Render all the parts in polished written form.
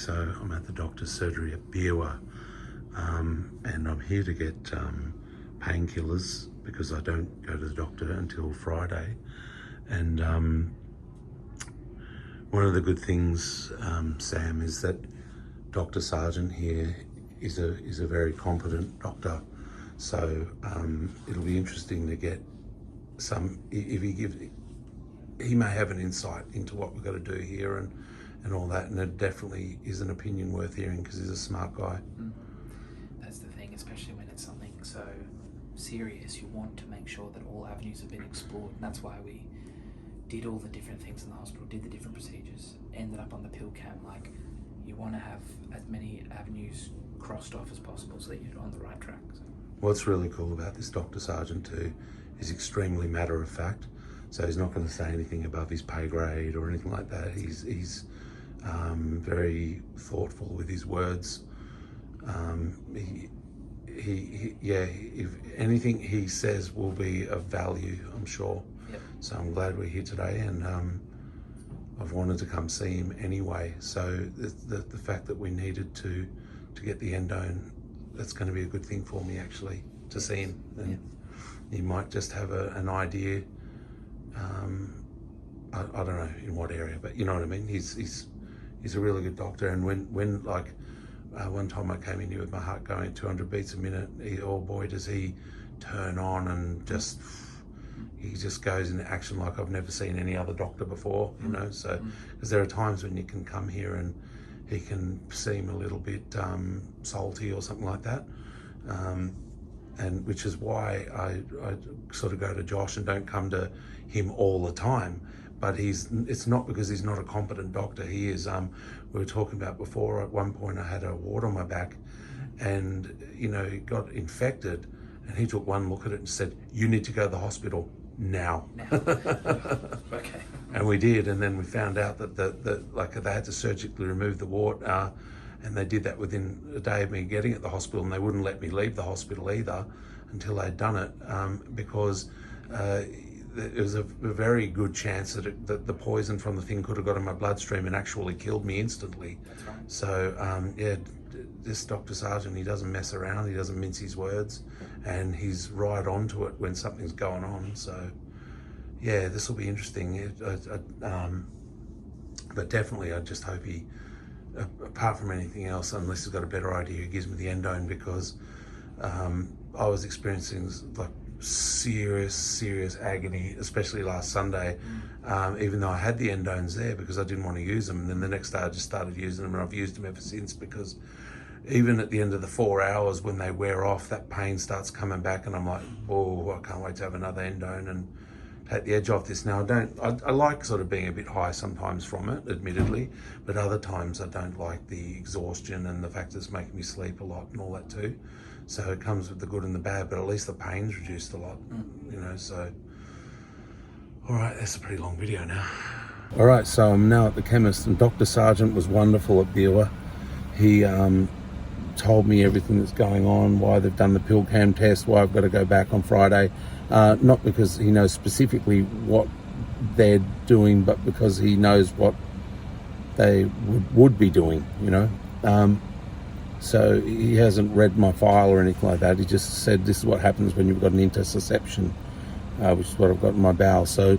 so I'm at the doctor's surgery at Beerwah, and I'm here to get painkillers because I don't go to the doctor until Friday. And one of the good things, Sam, is that Dr. Sargeant here is a very competent doctor. So it'll be interesting to get some, if he may have an insight into what we've got to do here and all that, and it definitely is an opinion worth hearing because he's a smart guy. That's the thing, especially when it's something so serious. You want to make sure that all avenues have been explored, and that's why we did all the different things in the hospital, did the different procedures, ended up on the pill cam. Like, you want to have as many avenues crossed off as possible so that you're on the right track. So. What's really cool about this Dr. Sargeant too is extremely matter of fact. So he's not going to say anything above his pay grade or anything like that. He's very thoughtful with his words. If anything he says will be of value, I'm sure. Yep. So I'm glad we're here today, and I've wanted to come see him anyway. So the fact that we needed to get the endone, that's going to be a good thing for me actually to see him. And he might just have an idea. I don't know in what area, but you know what I mean. He's a really good doctor, and when like one time I came in here with my heart going at 200 beats a minute, oh boy does he turn on and he just goes into action like I've never seen any other doctor before, you know. So because there are times when you can come here and he can seem a little bit salty or something like that, and which is why I sort of go to Josh and don't come to him all the time. But it's not because he's not a competent doctor. He is. We were talking about before, at one point I had a wart on my back and, you know, it got infected, and he took one look at it and said, "You need to go to the hospital now." Okay. And we did, and then we found out that like they had to surgically remove the wart, and they did that within a day of me getting at the hospital, and they wouldn't let me leave the hospital either until they'd done it, because there was a very good chance that the poison from the thing could have got in my bloodstream and actually killed me instantly. That's right. So this Dr. Sargeant, he doesn't mess around, he doesn't mince his words, and he's right onto it when something's going on. So yeah, this will be interesting. But definitely I just hope he, apart from anything else, unless he's got a better idea, he gives me the endone, because I was experiencing like serious agony, especially last Sunday, even though I had the endones there because I didn't want to use them. And then the next day I just started using them, and I've used them ever since, because even at the end of the 4 hours when they wear off, that pain starts coming back, and I'm like, oh, I can't wait to have another endone and take the edge off this. Now I like sort of being a bit high sometimes from it, admittedly, but other times I don't like the exhaustion and the fact that it's making me sleep a lot and all that too. So it comes with the good and the bad, but at least the pain's reduced a lot, you know. So all right, that's a pretty long video now. All right, so I'm now at the chemist, and Dr. Sargeant was wonderful at Beerwah. He told me everything that's going on, why they've done the pill cam test, why I've got to go back on Friday. Not because he knows specifically what they're doing, but because he knows what they would be doing, you know. So he hasn't read my file or anything like that. He just said this is what happens when you've got an interception, which is what I've got in my bowel. So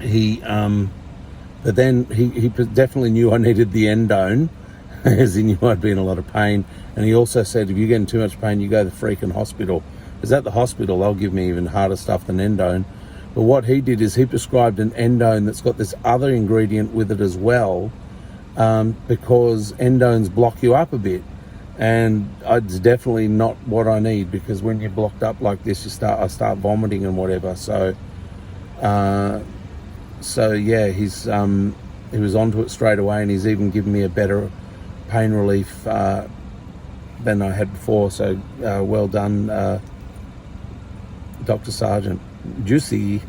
he, but then he definitely knew I needed the endone, as he knew I'd be in a lot of pain. And he also said, if you're getting too much pain, you go to the freaking hospital. Because at the hospital, they'll give me even harder stuff than endone. But what he did is he prescribed an endone that's got this other ingredient with it as well, because endones block you up a bit. And it's definitely not what I need, because when you're blocked up like this, I start vomiting and whatever. So yeah, he was onto it straight away, and he's even given me a better pain relief than I had before. So well done, Dr. Sargeant. Juicy.